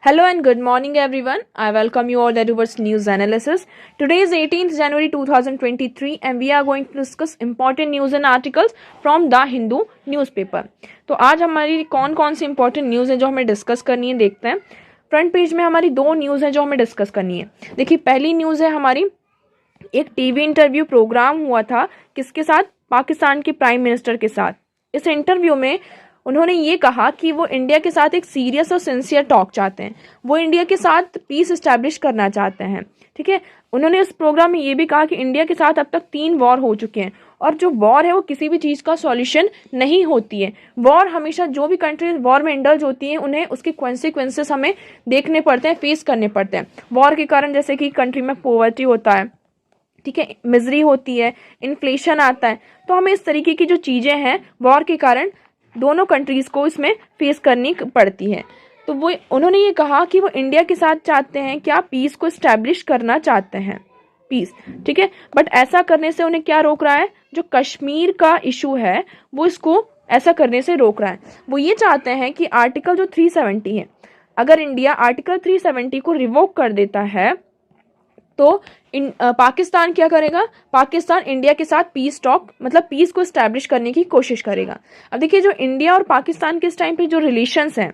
Hello and good morning everyone. I welcome you all towards news analysis. Today is 18th January 2023 and we are going to discuss important news and articles from The Hindu newspaper. तो आज हमारी कौन कौन सी important news है जो हमें discuss करनी है देखते हैं। फ्रंट पेज में हमारी दो न्यूज़ है जो हमें डिस्कस करनी है। देखिए पहली न्यूज़ है हमारी, एक टीवी इंटरव्यू प्रोग्राम हुआ था किसके साथ, पाकिस्तान के प्राइम मिनिस्टर के साथ। इस इंटरव्यू में उन्होंने ये कहा कि वो इंडिया के साथ एक सीरियस और सिंसियर टॉक चाहते हैं, वो इंडिया के साथ पीस इस्टेब्लिश करना चाहते हैं। ठीक है, उन्होंने इस प्रोग्राम में ये भी कहा कि इंडिया के साथ अब तक 3 वॉर हो चुके हैं और जो वॉर है वो किसी भी चीज़ का सॉल्यूशन नहीं होती है। वॉर हमेशा, जो भी कंट्रीज वॉर में इंडल्ज होती हैं उन्हें उसके कॉन्सिक्वेंसेस हमें देखने पड़ते हैं, फेस करने पड़ते हैं। वॉर के कारण जैसे कि कंट्री में पॉवर्टी होता है, ठीक है, मिजरी होती है, इन्फ्लेशन आता है, तो हमें इस तरीके की जो चीज़ें हैं वॉर के कारण दोनों कंट्रीज़ को इसमें फेस करनी पड़ती है। तो वो उन्होंने ये कहा कि वो इंडिया के साथ चाहते हैं, क्या पीस को इस्टेब्लिश करना चाहते हैं, पीस। ठीक है, बट ऐसा करने से उन्हें क्या रोक रहा है, जो कश्मीर का इशू है वो इसको ऐसा करने से रोक रहा है। वो ये चाहते हैं कि आर्टिकल जो 370 है, अगर इंडिया आर्टिकल 370 को रिवोक कर देता है तो पाकिस्तान क्या करेगा, पाकिस्तान इंडिया के साथ पीस टॉक, मतलब पीस को इस्टेब्लिश करने की कोशिश करेगा। अब देखिए जो इंडिया और पाकिस्तान के इस टाइम पे जो रिलेशंस हैं,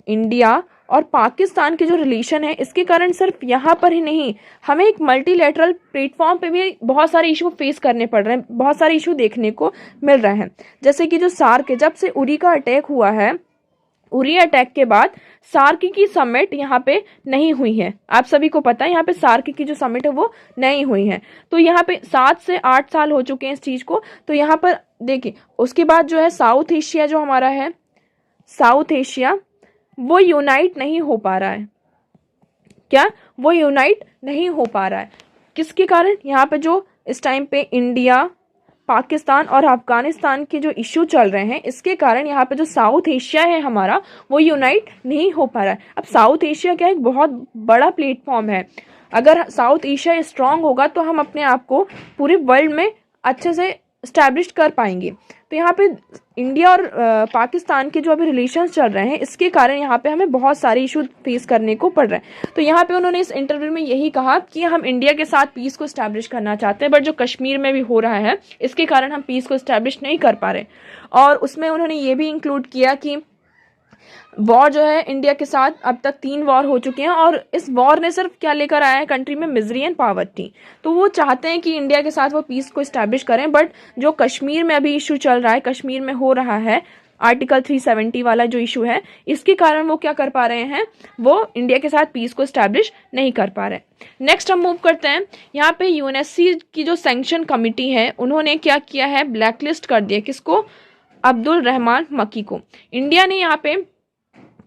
इंडिया और पाकिस्तान के जो रिलेशन है, इसके कारण सिर्फ यहाँ पर ही नहीं, हमें एक मल्टीलैटरल प्लेटफॉर्म पे भी बहुत सारे इशू फेस करने पड़ रहे हैं, बहुत सारे इशू देखने को मिल रहे हैं। जैसे कि जो सार्क है, जब से उरी का अटैक हुआ है, उरी अटैक के बाद सार्क की समिट यहाँ पे नहीं हुई है। आप सभी को पता है यहाँ पे सार्क की जो समिट है वो नहीं हुई है। तो यहाँ पे 7 से 8 साल हो चुके हैं इस चीज़ को। तो यहाँ पर देखिए उसके बाद जो है साउथ एशिया जो हमारा है, साउथ एशिया वो यूनाइट नहीं हो पा रहा है। क्या वो यूनाइट नहीं हो पा रहा है? किसके कारण? यहाँ पे जो इस टाइम पे इंडिया, पाकिस्तान और अफगानिस्तान के जो इशू चल रहे हैं, इसके कारण यहाँ पे जो साउथ एशिया है हमारा वो यूनाइट नहीं हो पा रहा है। अब साउथ एशिया क्या एक बहुत बड़ा प्लेटफॉर्म है, अगर साउथ एशिया स्ट्रांग होगा तो हम अपने आप को पूरे वर्ल्ड में अच्छे से इस्टेब्लिश कर पाएंगे। तो यहाँ पे इंडिया और पाकिस्तान के जो अभी रिलेशंस चल रहे हैं, इसके कारण यहाँ पे हमें बहुत सारे इशू फेस करने को पड़ रहे हैं। तो यहाँ पे उन्होंने इस इंटरव्यू में यही कहा कि हम इंडिया के साथ पीस को इस्टेब्लिश करना चाहते हैं, बट जो कश्मीर में भी हो रहा है इसके कारण हम पीस को इस्टेब्लिश नहीं कर पा रहे। और उसमें उन्होंने ये भी इंक्लूड किया कि वॉर जो है इंडिया के साथ अब तक 3 वॉर हो चुके हैं और इस वॉर ने सिर्फ क्या लेकर आया है कंट्री में, मिजरी एंड पॉवर्टी। तो वो चाहते हैं कि इंडिया के साथ वो पीस को इस्टेब्लिश करें, बट जो कश्मीर में अभी इशू चल रहा है, कश्मीर में हो रहा है आर्टिकल 370 वाला जो इशू है, इसके कारण वो क्या कर पा रहे हैं, वो इंडिया के साथ पीस को इस्टेब्लिश नहीं कर पा रहे। नेक्स्ट हम मूव करते हैं, यहाँ पे यूएनएससी की जो सैंक्शन कमिटी है उन्होंने क्या किया है, ब्लैकलिस्ट कर दिया किसको, अब्दुल रहमान मक्की को। इंडिया ने यहाँ पे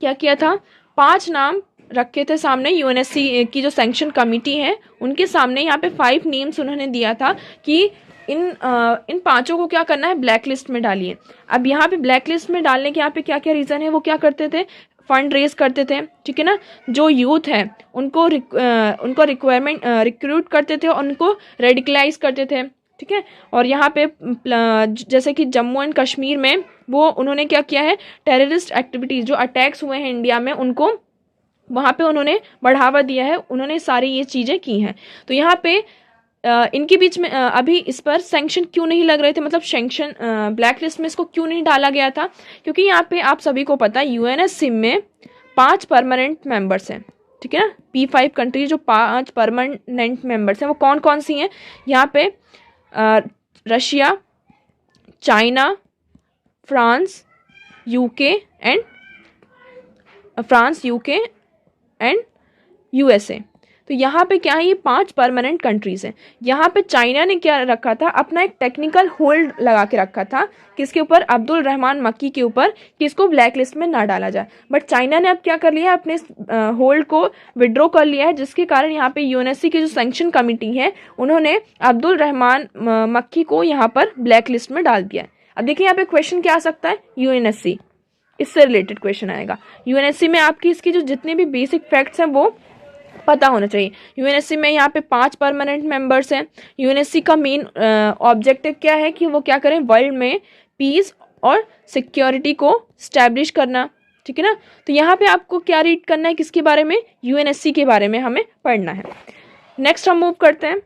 क्या किया था, 5 नाम रखे थे सामने, यूएनएससी की जो सैंक्शन कमेटी है उनके सामने यहाँ पे 5 नेम्स उन्होंने दिया था कि इन 5 को क्या करना है, ब्लैक लिस्ट में डालिए। अब यहाँ पे ब्लैक लिस्ट में डालने के यहाँ पे क्या क्या रीज़न है, वो क्या करते थे, फंड रेज करते थे, ठीक है ना, जो यूथ है उनको रिक्रूट करते थे, उनको रेडिकलाइज करते थे, ठीक है। और यहाँ पे जैसे कि जम्मू एंड कश्मीर में वो उन्होंने क्या किया है, टेररिस्ट एक्टिविटीज़ जो अटैक्स हुए हैं इंडिया में उनको वहाँ पे उन्होंने बढ़ावा दिया है, उन्होंने सारी ये चीज़ें की हैं। तो यहाँ पे इनके बीच में अभी इस पर सैंक्शन क्यों नहीं लग रहे थे, मतलब सैंक्शन ब्लैक लिस्ट में इसको क्यों नहीं डाला गया था, क्योंकि यहाँ पे आप सभी को पता है यूएनएससी में 5 परमानेंट मेंबर्स हैं, ठीक है ना। P5 कंट्री जो 5 परमानेंट मेंबर्स हैं वो कौन कौन सी हैं, यहाँ पे Russia, China, France, UK and USA. तो यहाँ पे क्या है, ये 5 परमानेंट कंट्रीज़ हैं। यहाँ पे चाइना ने क्या रखा था, अपना एक टेक्निकल होल्ड लगा के रखा था किसके ऊपर, अब्दुल रहमान मक्की के ऊपर, कि इसको ब्लैक लिस्ट में ना डाला जाए। बट चाइना ने अब क्या कर लिया है, अपने होल्ड को विड्रॉ कर लिया है, जिसके कारण यहाँ पे यूएनएससी की जो सैंक्शन कमेटी है उन्होंने अब्दुल रहमान मक्की को यहाँ पर ब्लैक लिस्ट में डाल दिया है। अब देखिए यहाँ पे क्वेश्चन क्या आ सकता है, यूएनएससी, इससे रिलेटेड क्वेश्चन आएगा। यूएनएससी में आपकी इसकी जो जितने भी बेसिक फैक्ट्स हैं वो पता होना चाहिए। यूएनएससी में यहाँ पे 5 परमानेंट मेंबर्स हैं। यूएनएससी का मेन ऑब्जेक्टिव क्या है कि वो क्या करें, वर्ल्ड में पीस और सिक्योरिटी को स्टैब्लिश करना, ठीक है ना। तो यहाँ पे आपको क्या रीड करना है, किसके बारे में, यूएनएससी के बारे में हमें पढ़ना है। नेक्स्ट हम मूव करते हैं।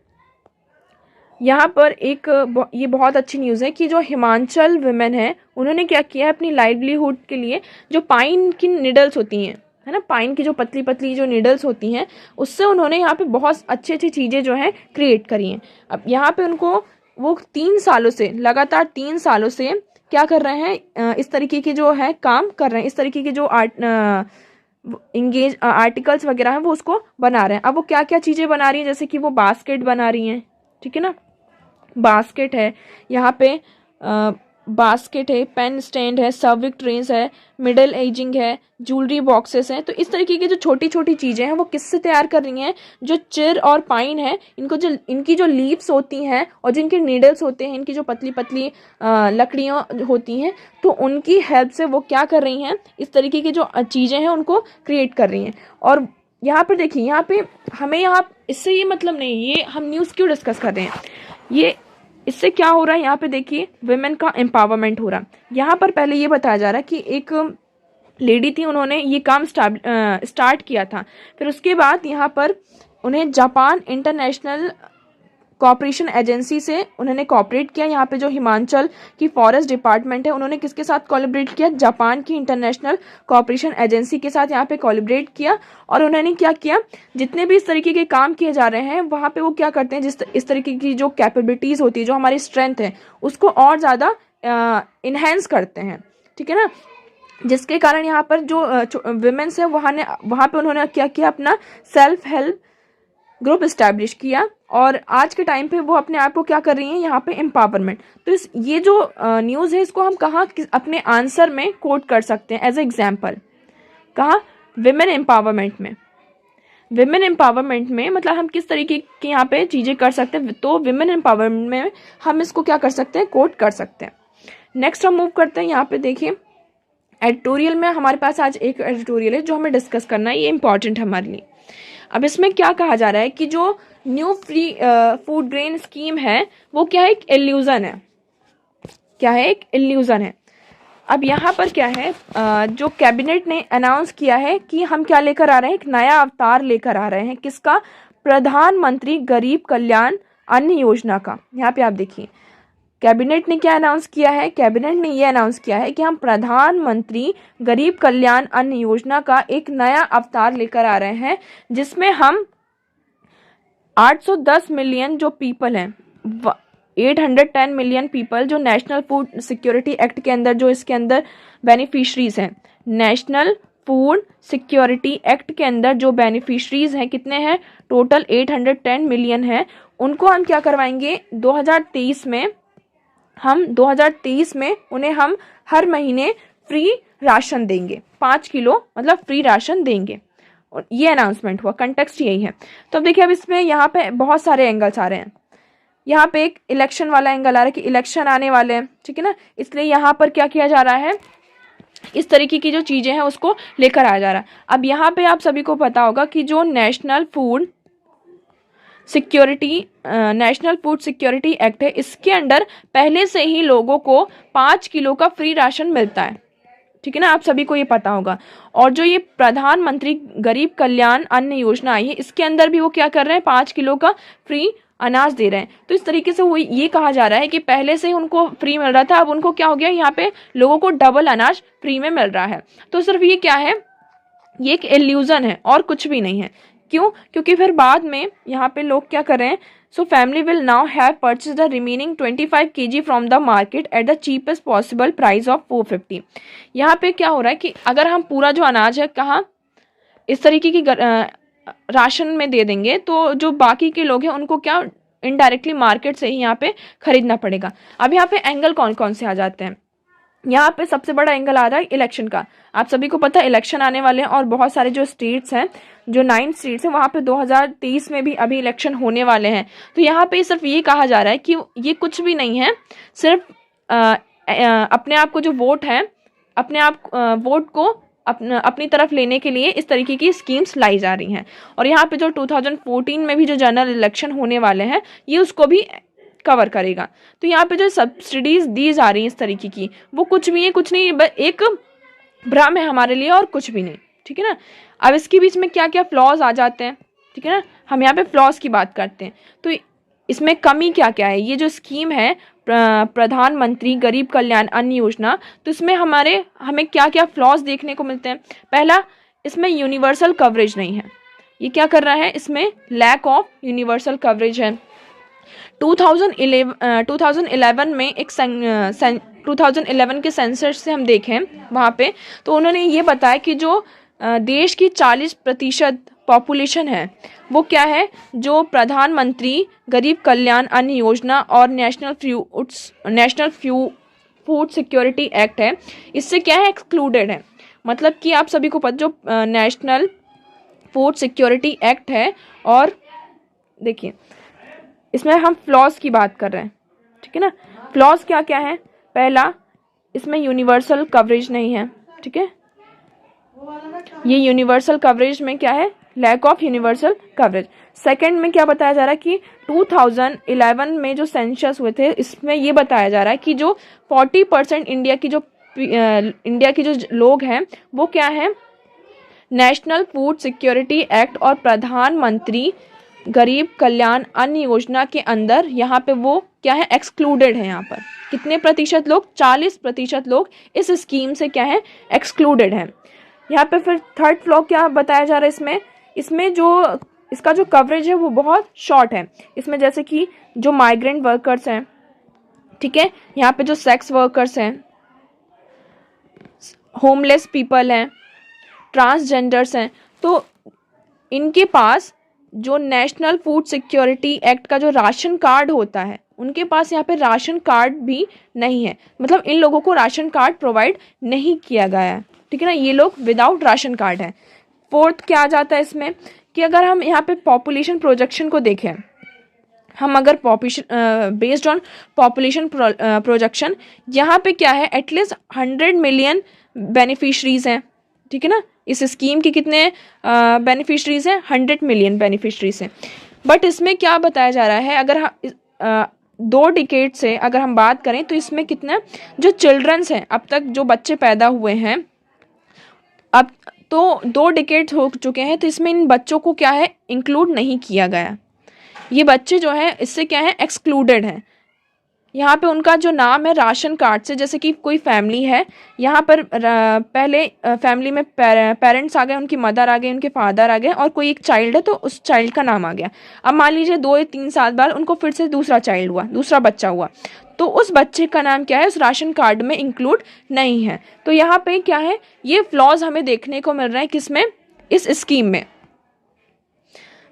यहाँ पर ये बहुत अच्छी न्यूज़ है कि जो हिमाचल वुमेन है उन्होंने क्या किया है, अपनी लाइवलीहुड के लिए जो पाइन की निडल्स होती हैं, है ना, पाइन की जो पतली पतली जो निडल्स होती हैं, उससे उन्होंने यहाँ पे बहुत अच्छी अच्छी चीज़ें जो हैं क्रिएट करी हैं। अब यहाँ पे उनको वो 3 सालों से, लगातार 3 सालों से क्या कर रहे हैं, इस तरीके के जो है काम कर रहे हैं, इस तरीके के जो आर्टिकल्स वगैरह हैं वो उसको बना रहे हैं। अब वो क्या क्या चीज़ें बना रही हैं, जैसे कि वो बास्केट बना रही हैं, ठीक है ना, बास्केट है यहाँ पे, बास्केट है, पेन स्टैंड है, सर्विंग ट्रेस है, मिडल एजिंग है, ज्वेलरी बॉक्सेस हैं। तो इस तरीके की जो छोटी छोटी चीज़ें हैं वो किससे तैयार कर रही हैं, जो चिर और पाइन है इनकी जो लीव्स होती हैं और जिनके नीडल्स होते हैं, इनकी जो पतली पतली लकड़ियाँ होती हैं, तो उनकी हेल्प से वो क्या कर रही हैं, इस तरीके की जो चीज़ें हैं उनको क्रिएट कर रही हैं। और यहाँ पर देखिए, यहाँ पे हमें इससे ये मतलब नहीं, ये हम न्यूज़ क्यों डिस्कस कर रहे हैं, ये इससे क्या हो रहा है, यहाँ पे देखिए वुमेन का एम्पावरमेंट हो रहा है। यहाँ पर पहले ये बताया जा रहा है कि एक लेडी थी, उन्होंने ये काम स्टार्ट किया था, फिर उसके बाद यहाँ पर उन्हें जापान इंटरनेशनल कॉपरेशन एजेंसी से उन्होंने कॉपरेट किया। यहाँ पे जो हिमाचल की फॉरेस्ट डिपार्टमेंट है, उन्होंने किसके साथ कोलैबोरेट किया, जापान की इंटरनेशनल कॉपरेशन एजेंसी के साथ यहाँ पे कोलैबोरेट किया। और उन्होंने क्या किया, जितने भी इस तरीके के काम किए जा रहे हैं वहाँ पे वो क्या करते हैं, इस तरीके की जो कैपेबिलिटीज़ होती है, जो हमारी स्ट्रेंथ है, उसको और ज़्यादा इन्हेंस करते हैं, ठीक है ना। जिसके कारण यहाँ पर जो वुमेन्स है वहाँ पे उन्होंने क्या किया, अपना सेल्फ हेल्प ग्रुप इस्टेब्लिश किया। और आज के टाइम पे वो अपने आप को क्या कर रही हैं, यहाँ पे एम्पावरमेंट। तो ये जो न्यूज़ है इसको हम कहाँ अपने आंसर में कोट कर सकते हैं एज ए एग्जाम्पल, कहाँ, विमेन एम्पावरमेंट में। विमेन एम्पावरमेंट में मतलब हम किस तरीके की यहाँ पे चीज़ें कर सकते हैं, तो विमेन एम्पावरमेंट में हम इसको क्या कर सकते हैं, कोट कर सकते हैं। नेक्स्ट हम मूव करते हैं। यहाँ पे देखिए एडिटोरियल में हमारे पास आज एक एडिटोरियल है जो हमें डिस्कस करना है, ये इंपॉर्टेंट है हमारे लिए। अब इसमें क्या कहा जा रहा है कि जो new free food grain scheme है वो क्या है, एक इल्यूजन है। क्या है, एक इल्यूजन है। अब यहाँ पर क्या है, जो कैबिनेट ने अनाउंस किया है कि हम क्या लेकर आ रहे हैं, एक नया अवतार लेकर आ रहे हैं, किसका, प्रधानमंत्री गरीब कल्याण अन्न योजना का। यहाँ पे आप देखिए कैबिनेट ने क्या अनाउंस किया है, कैबिनेट ने ये अनाउंस किया है कि हम प्रधानमंत्री गरीब कल्याण अन्न योजना का एक नया अवतार लेकर आ रहे हैं, जिसमें हम 810 मिलियन जो पीपल हैं, 810 मिलियन पीपल जो नेशनल फूड सिक्योरिटी एक्ट के अंदर, जो इसके अंदर बेनिफिशरीज हैं, नेशनल फूड सिक्योरिटी एक्ट के अंदर जो बेनिफिशरीज हैं, कितने हैं, टोटल 810 मिलियन हैं। उनको हम क्या करवाएंगे, 2023 में उन्हें हम हर महीने फ्री राशन देंगे, 5 किलो मतलब फ्री राशन देंगे। और ये अनाउंसमेंट हुआ, कंटेक्स्ट यही है। तो अब देखिए, अब इसमें यहाँ पे बहुत सारे एंगल्स आ रहे हैं। यहाँ पे एक इलेक्शन वाला एंगल आ रहा है कि इलेक्शन आने वाले हैं, ठीक है ना, इसलिए यहाँ पर क्या किया जा रहा है, इस तरीके की जो चीज़ें हैं उसको लेकर आया जा रहा है। अब यहाँ पे आप सभी को पता होगा कि जो नेशनल फूड सिक्योरिटी एक्ट है, इसके अंडर पहले से ही लोगों को 5 किलो का फ्री राशन मिलता है, ठीक है ना, आप सभी को ये पता होगा। और जो ये प्रधानमंत्री गरीब कल्याण अन्न योजना आई है, इसके अंदर भी वो क्या कर रहे हैं, 5 किलो का फ्री अनाज दे रहे हैं। तो इस तरीके से वो ये कहा जा रहा है कि पहले से ही उनको फ्री मिल रहा था, अब उनको क्या हो गया, यहाँ पे लोगों को डबल अनाज फ्री में मिल रहा है। तो सिर्फ ये क्या है, ये एक इल्यूजन है और कुछ भी नहीं है। क्यों, क्योंकि फिर बाद में यहाँ पे लोग क्या कर रहे हैं, so family will now have purchase the remaining 25 kg from the market at the cheapest possible price of 450। यहाँ पे क्या हो रहा है कि अगर हम पूरा जो अनाज है कहाँ इस तरीके की राशन में दे देंगे, तो जो बाकी के लोग हैं उनको क्या इनडायरेक्टली मार्केट से ही यहाँ पे खरीदना पड़ेगा। अब यहाँ पे एंगल कौन कौन से आ जाते हैं, यहाँ पे सबसे बड़ा एंगल आ रहा है इलेक्शन का। आप सभी को पता है इलेक्शन आने वाले हैं और बहुत सारे जो स्टेट्स हैं, जो 9 स्टेट्स हैं, वहाँ पे 2023 में भी अभी इलेक्शन होने वाले हैं। तो यहाँ पे सिर्फ ये कहा जा रहा है कि ये कुछ भी नहीं है, सिर्फ अपने आप को जो वोट है, अपने आप वोट को अपनी तरफ लेने के लिए इस तरीके की स्कीम्स लाई जा रही हैं। और यहाँ पे जो 2014 में भी जो जनरल इलेक्शन होने वाले हैं, ये उसको भी कवर करेगा। तो यहाँ पे जो सब्सिडीज दी जा रही हैं इस तरीके की, वो कुछ भी है, कुछ नहीं, एक भ्रम है हमारे लिए और कुछ भी नहीं, ठीक है ना। अब इसके बीच में क्या क्या फ्लॉज आ जाते हैं, ठीक है ना, हम यहाँ पे फ्लॉज की बात करते हैं। तो इसमें कमी क्या क्या है, ये जो स्कीम है प्रधानमंत्री गरीब कल्याण अन्न योजना, तो इसमें हमें क्या क्या फ्लॉज देखने को मिलते हैं। पहला, इसमें यूनिवर्सल कवरेज नहीं है। ये क्या कर रहा है, इसमें लैक ऑफ यूनिवर्सल कवरेज है। 2011 में एक 2011 के सेंसस से हम देखें वहाँ पे, तो उन्होंने ये बताया कि जो देश की 40% पॉपुलेशन है वो क्या है, जो प्रधानमंत्री गरीब कल्याण अन्न योजना और नेशनल फूड सिक्योरिटी एक्ट है, इससे क्या है, एक्सक्लूडेड है। मतलब कि आप सभी को पता, जो नेशनल फूड सिक्योरिटी एक्ट है, और देखिए इसमें हम फ्लॉज की बात कर रहे हैं, ठीक है ना। फ्लॉज क्या क्या है, पहला, इसमें यूनिवर्सल कवरेज नहीं है, ठीक है, ये यूनिवर्सल कवरेज में क्या है, lack of universal coverage. Second में क्या बताया जा रहा है कि 2011 में जो सेंसस हुए थे, इसमें ये बताया जा रहा है कि जो 40% इंडिया की जो लोग हैं वो क्या है, नेशनल फूड सिक्योरिटी एक्ट और प्रधानमंत्री गरीब कल्याण अन्न योजना के अंदर यहाँ पे वो क्या है, एक्सक्लूडेड है। यहाँ पर कितने प्रतिशत लोग, 40% लोग इस स्कीम से क्या है, एक्सक्लूडेड है। यहाँ पे फिर थर्ड फ्लॉ क्या बताया जा रहा है, इसमें जो इसका जो कवरेज है वो बहुत शॉर्ट है। इसमें जैसे कि जो माइग्रेंट वर्कर्स हैं, ठीक है, यहाँ पे जो सेक्स वर्कर्स हैं, होमलेस पीपल हैं, ट्रांसजेंडर्स हैं, तो इनके पास जो नेशनल फूड सिक्योरिटी एक्ट का जो राशन कार्ड होता है, उनके पास यहाँ पे राशन कार्ड भी नहीं है। मतलब इन लोगों को राशन कार्ड प्रोवाइड नहीं किया गया है, ठीक है ना, ये लोग विदाउट राशन कार्ड है। फोर्थ क्या आ जाता है इसमें कि अगर हम यहाँ पे पॉपुलेशन प्रोजेक्शन को देखें, हम अगर बेस्ड ऑन पॉपुलेशन प्रोजेक्शन, यहाँ पे क्या है, एटलीस्ट 100 मिलियन बेनिफिशरीज हैं, ठीक है ना। इस स्कीम के कितने बेनिफिशरीज हैं, 100 मिलियन बेनिफिशरीज हैं। बट इसमें क्या बताया जा रहा है, अगर 2 डिकेड से अगर हम बात करें तो इसमें कितना जो चिल्ड्रंस हैं, अब तक जो बच्चे पैदा हुए हैं, अब तो 2 डिकेड हो चुके हैं, तो इसमें इन बच्चों को क्या है, इंक्लूड नहीं किया गया। ये बच्चे जो हैं इससे क्या है, एक्सक्लूडेड हैं। यहाँ पे उनका जो नाम है राशन कार्ड से, जैसे कि कोई फैमिली है, यहाँ पर पहले फैमिली में पेरेंट्स आ गए, उनकी मदर आ गई, उनके फादर आ गए, और कोई एक चाइल्ड है तो उस चाइल्ड का नाम आ गया। अब मान लीजिए 2 या 3 साल बाद उनको फिर से दूसरा चाइल्ड हुआ, दूसरा बच्चा हुआ, तो उस बच्चे का नाम क्या है, उस राशन कार्ड में इंक्लूड नहीं है। तो यहाँ पे क्या है, ये फ्लॉज हमें देखने को मिल रहे हैं किसमें, इस स्कीम में।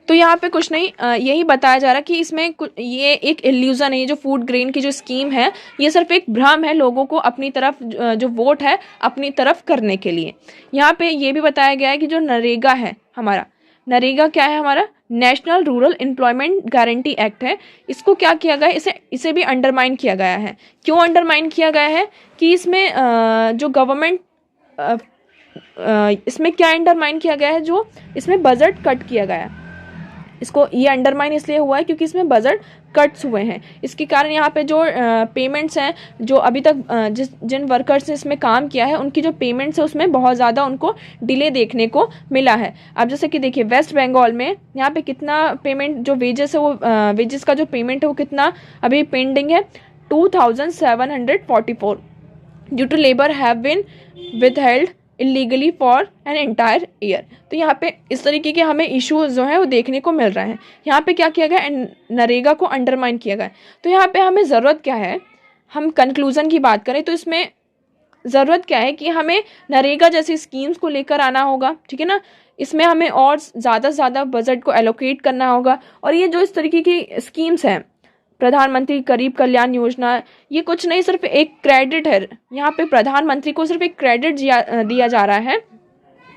तो यहाँ पे कुछ नहीं, यही बताया जा रहा है कि इसमें ये एक इल्यूजन है, ये जो फूड ग्रेन की जो स्कीम है, ये सिर्फ एक भ्रम है लोगों को अपनी तरफ जो वोट है अपनी तरफ करने के लिए। यहाँ पे ये भी बताया गया है कि जो नरेगा है हमारा, नरेगा क्या है, हमारा national rural employment guarantee act है, इसको क्या किया गया है, इसे भी अंडरमाइन किया गया है। क्यों अंडरमाइन किया गया है कि इसमें जो गवर्नमेंट इसमें क्या अंडरमाइन किया गया है, जो इसमें बजट कट किया गया है, इसको ये अंडरमाइन इसलिए हुआ है क्योंकि इसमें बजट कट्स हुए हैं। इसके कारण यहाँ पे जो पेमेंट्स हैं, जो अभी तक जिन वर्कर्स ने इसमें काम किया है, उनकी जो पेमेंट्स है उसमें बहुत ज़्यादा उनको डिले देखने को मिला है। अब जैसे कि देखिए वेस्ट बंगाल में यहाँ पे कितना पेमेंट, जो वेजेस है वो वेजेस का जो पेमेंट है वो कितना अभी पेंडिंग है, 2744 due to labour have been withheld illegally for an entire year. तो यहाँ पे इस तरीके के हमें इश्यूज जो है वो देखने को मिल रहे हैं। यहाँ पे क्या किया गया, नरेगा को अंडरमाइन किया गया। तो यहाँ पे हमें ज़रूरत क्या है, हम कंक्लूजन की बात करें तो इसमें ज़रूरत क्या है कि हमें नरेगा जैसी स्कीम्स को लेकर आना होगा, ठीक है ना। इसमें हमें और ज़्यादा से ज़्यादा बजट को एलोकेट करना होगा। और ये जो इस तरीके की स्कीम्स हैं, प्रधानमंत्री गरीब कल्याण योजना, ये कुछ नहीं, सिर्फ एक क्रेडिट है। यहाँ पे प्रधानमंत्री को सिर्फ एक क्रेडिट दिया जा रहा है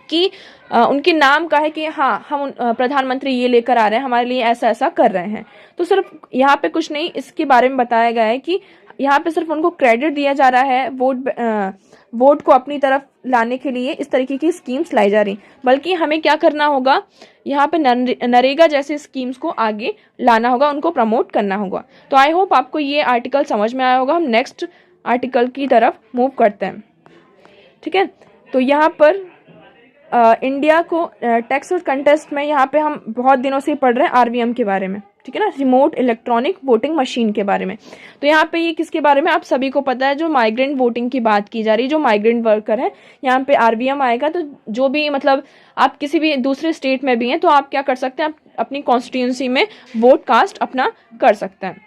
कि उनके नाम का है कि हाँ, हम प्रधानमंत्री ये लेकर आ रहे हैं, हमारे लिए ऐसा ऐसा कर रहे हैं। तो सिर्फ यहाँ पे कुछ नहीं, इसके बारे में बताया गया है कि यहाँ पे सिर्फ उनको क्रेडिट दिया जा रहा है, वोट को अपनी तरफ लाने के लिए इस तरीके की स्कीम्स लाई जा रही। बल्कि हमें क्या करना होगा, यहाँ पे नरेगा जैसे स्कीम्स को आगे लाना होगा, उनको प्रमोट करना होगा। तो आई होप आपको ये आर्टिकल समझ में आया होगा। हम नेक्स्ट आर्टिकल की तरफ मूव करते हैं, ठीक है। तो यहाँ पर इंडिया को टेक्स्ट कंटेस्ट में यहाँ पे हम बहुत दिनों से पढ़ रहे हैं आरवीएम के बारे में, ठीक है ना, रिमोट इलेक्ट्रॉनिक वोटिंग मशीन के बारे में। तो यहाँ पे ये किसके बारे में आप सभी को पता है, जो माइग्रेंट वोटिंग की बात की जा रही है, जो माइग्रेंट वर्कर है, यहाँ पे आरवीएम आएगा। तो जो भी मतलब आप किसी भी दूसरे स्टेट में भी हैं तो आप क्या कर सकते हैं, आप अपनी कॉन्स्टिट्यूंसी में वोट कास्ट अपना कर सकते हैं।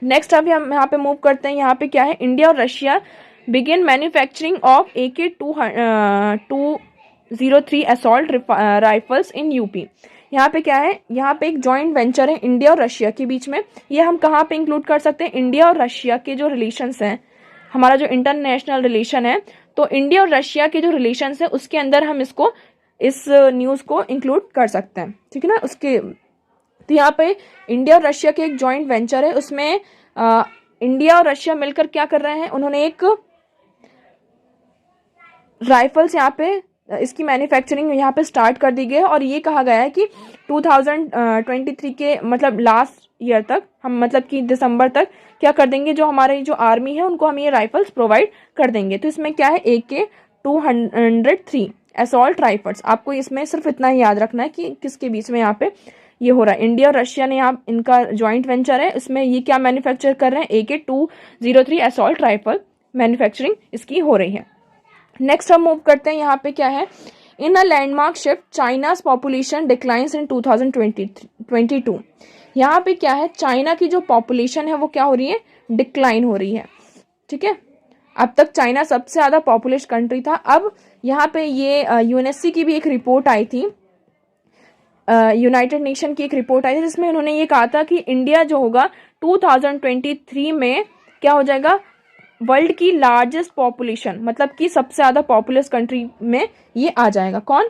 नेक्स्ट अभी हम यहाँ पे मूव करते हैं। यहाँ पे क्या है, इंडिया और Russia begin manufacturing of AK-203 assault rifles in UP. यहाँ पे क्या है, यहाँ पे एक जॉइंट वेंचर है इंडिया और रशिया के बीच में। ये हम कहाँ पे इंक्लूड कर सकते हैं, इंडिया और रशिया के जो रिलेशंस हैं, हमारा जो इंटरनेशनल रिलेशन है, तो इंडिया और रशिया के जो रिलेशंस है उसके अंदर हम इसको, इस न्यूज़ को इंक्लूड कर सकते हैं, ठीक है ना। उसके तो यहाँ पे इंडिया और रशिया के एक जॉइंट वेंचर है, उसमें इंडिया और रशिया मिलकर क्या कर रहे हैं, उन्होंने एक राइफल्स यहाँ पे इसकी मैन्युफैक्चरिंग यहाँ पे स्टार्ट कर दी गई है। और ये कहा गया है कि 2023 के मतलब लास्ट ईयर तक हम, मतलब कि दिसंबर तक क्या कर देंगे, जो हमारी जो आर्मी है उनको हम ये राइफल्स प्रोवाइड कर देंगे। तो इसमें क्या है, AK-203 असॉल्ट राइफल्स। आपको इसमें सिर्फ इतना ही याद रखना है कि किसके बीच में यहाँ पे ये हो रहा है, इंडिया और रशिया ने यहाँ, इनका जॉइंट वेंचर है, इसमें ये क्या मैन्युफैक्चर कर रहे हैं, AK-203 असॉल्ट राइफल मैन्युफैक्चरिंग इसकी हो रही है। नेक्स्ट हम मूव करते हैं। यहाँ पे क्या है, in a landmark shift China's population declines in 2022। यहाँ पे क्या है, चाइना की जो पॉपुलेशन है वो क्या हो रही है, डिक्लाइन हो रही है, ठीक है। अब तक चाइना सबसे ज़्यादा पॉपुलेस कंट्री था। अब यहाँ पे ये यूएनएससी की भी एक रिपोर्ट आई थी, यूनाइटेड नेशन की एक रिपोर्ट आई थी, जिसमें उन्होंने ये कहा था कि इंडिया जो होगा 2023 में क्या हो जाएगा, वर्ल्ड की लार्जेस्ट पॉपुलेशन, मतलब कि सबसे ज़्यादा पॉपुलस कंट्री में ये आ जाएगा। कौन,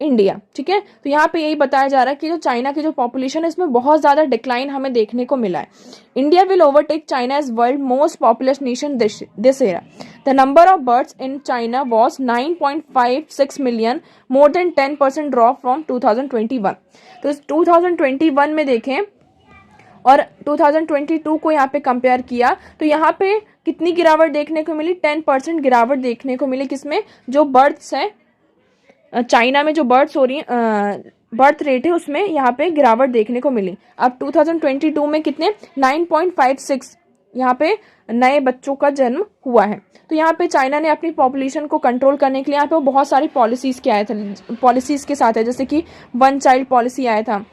इंडिया, ठीक है। तो यहाँ पे यही बताया जा रहा है कि जो चाइना की जो पॉपुलेशन है इसमें बहुत ज़्यादा डिक्लाइन हमें देखने को मिला है। India will overtake China as world most populous nation this year. The number of births in China was 9.56 million, more than 10% drop from 2021। तो इस 2021 में देखें और 2022 को यहाँ पे कंपेयर किया तो यहाँ पे कितनी गिरावट देखने को मिली, 10% गिरावट देखने को मिली। किसमें, जो बर्ड्स है चाइना में, जो बर्ड्स हो रही है, बर्थ रेट है उसमें यहाँ पे गिरावट देखने को मिली। अब 2022 में कितने, 9.56 यहाँ पे नए बच्चों का जन्म हुआ है। तो यहाँ पे चाइना ने अपनी पॉपुलेशन को कंट्रोल करने के लिए यहाँ पे बहुत सारी पॉलिसीज़ के साथ है, जैसे कि 1 चाइल्ड पॉलिसी आया था,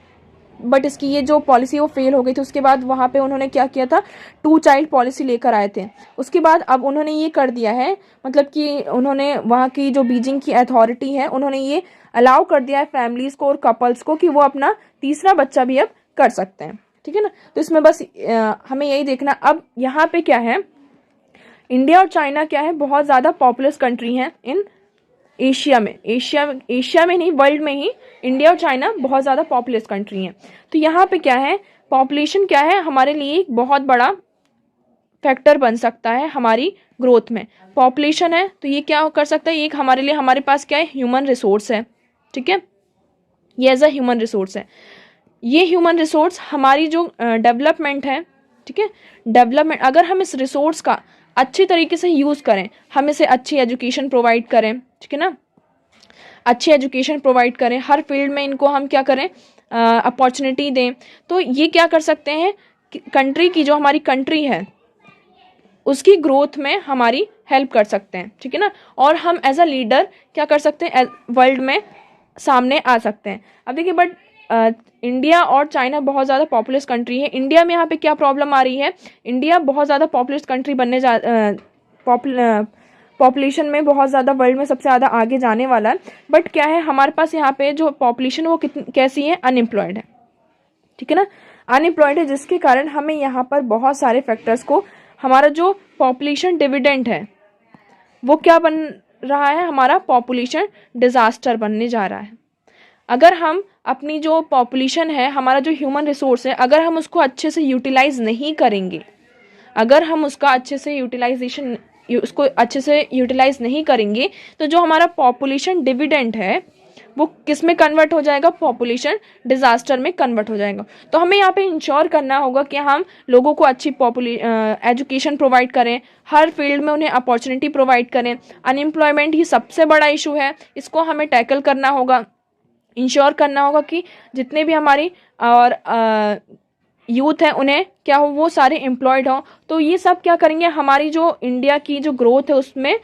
बट इसकी ये जो पॉलिसी वो फेल हो गई थी। उसके बाद वहाँ पे उन्होंने क्या किया था, 2 चाइल्ड पॉलिसी लेकर आए थे। उसके बाद अब उन्होंने ये कर दिया है, मतलब कि उन्होंने वहाँ की जो बीजिंग की अथॉरिटी है उन्होंने ये अलाउ कर दिया है फैमिलीज़ को और कपल्स को कि वो अपना तीसरा बच्चा भी अब कर सकते हैं, ठीक है ना। तो इसमें बस हमें यही देखना। अब यहाँ पे क्या है, इंडिया और चाइना क्या है, बहुत ज़्यादा पॉपुलस कंट्री हैं इन एशिया में, एशिया में नहीं वर्ल्ड में ही इंडिया और चाइना बहुत ज़्यादा पॉपुलस कंट्री हैं। तो यहाँ पे क्या है, पॉपुलेशन क्या है हमारे लिए एक बहुत बड़ा फैक्टर बन सकता है हमारी ग्रोथ में। पॉपुलेशन है तो ये क्या कर सकता है, एक हमारे लिए, हमारे पास क्या है, ह्यूमन रिसोर्स है, ठीक है, ये एज अ ह्यूमन रिसोर्स है। ये ह्यूमन रिसोर्स हमारी जो डेवलपमेंट है, ठीक है, डेवलपमेंट, अगर हम इस रिसोर्स का अच्छी तरीके से यूज़ करें, हम इसे अच्छी एजुकेशन प्रोवाइड करें, ठीक है ना, अच्छी एजुकेशन प्रोवाइड करें, हर फील्ड में इनको हम क्या करें, अपॉर्चुनिटी दें, तो ये क्या कर सकते हैं, कंट्री की, जो हमारी कंट्री है उसकी ग्रोथ में हमारी हेल्प कर सकते हैं, ठीक है ना। और हम एज अ लीडर क्या कर सकते हैं, वर्ल्ड में सामने आ सकते हैं। अब देखिए, बट इंडिया और चाइना बहुत ज़्यादा पॉपुलस कंट्री है। इंडिया में यहाँ पे क्या प्रॉब्लम आ रही है, इंडिया बहुत ज़्यादा पॉपुलस कंट्री बनने पॉपुलेशन में बहुत ज़्यादा वर्ल्ड में सबसे ज़्यादा आगे जाने वाला है, बट क्या है, हमारे पास यहाँ पे जो पॉपुलेशन वो कैसी है, अनएम्प्लॉयड है, ठीक है ना, अनएम्प्लॉयड है, जिसके कारण हमें यहाँ पर बहुत सारे फैक्टर्स को, हमारा जो पॉपुलेशन डिविडेंड है वो क्या बन रहा है, हमारा पॉपुलेशन डिज़ास्टर बनने जा रहा है। अगर हम अपनी जो पॉपुलेशन है, हमारा जो ह्यूमन रिसोर्स है, अगर हम उसको अच्छे से यूटिलाइज नहीं करेंगे, अगर हम उसका अच्छे से यूटिलाइज नहीं करेंगे, तो जो हमारा पॉपुलेशन डिविडेंड है वो किस में कन्वर्ट हो जाएगा, पॉपुलेशन डिजास्टर में कन्वर्ट हो जाएगा। तो हमें यहाँ पे इंश्योर करना होगा कि हम लोगों को अच्छी एजुकेशन प्रोवाइड करें, हर फील्ड में उन्हें अपॉर्चुनिटी प्रोवाइड करें। अनएम्प्लॉयमेंट ही सबसे बड़ा इशू है, इसको हमें टैकल करना होगा। इंश्योर करना होगा कि जितने भी हमारी और यूथ है उन्हें क्या हो, वो सारे एम्प्लॉयड हों। तो ये सब क्या करेंगे, हमारी जो इंडिया की जो ग्रोथ है उसमें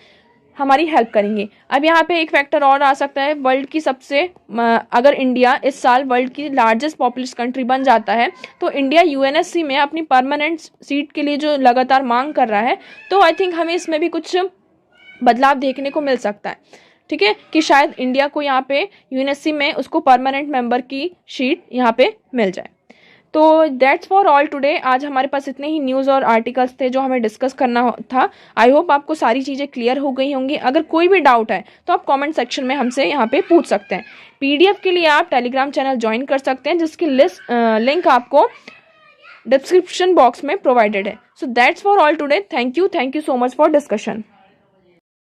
हमारी हेल्प करेंगे। अब यहाँ पे एक फैक्टर और आ सकता है, वर्ल्ड की सबसे अगर इंडिया इस साल वर्ल्ड की लार्जेस्ट पॉपुलस कंट्री बन जाता है तो इंडिया यूएनएससी में अपनी परमानेंट सीट के लिए जो लगातार मांग कर रहा है, तो आई थिंक हमें इसमें भी कुछ बदलाव देखने को मिल सकता है। ठीक है, कि शायद इंडिया को यहाँ पे यूएनएससी में उसको परमानेंट मेंबर की सीट यहाँ पे मिल जाए। तो दैट्स फॉर ऑल टुडे। आज हमारे पास इतने ही न्यूज़ और आर्टिकल्स थे जो हमें डिस्कस करना था। आई होप आपको सारी चीज़ें क्लियर हो गई होंगी। अगर कोई भी डाउट है तो आप कमेंट सेक्शन में हमसे यहाँ पे पूछ सकते हैं। पीडीएफ के लिए आप टेलीग्राम चैनल ज्वाइन कर सकते हैं, जिसकी लिंक आपको डिस्क्रिप्शन बॉक्स में प्रोवाइडेड है। So that's for all today. Thank you so much for discussion.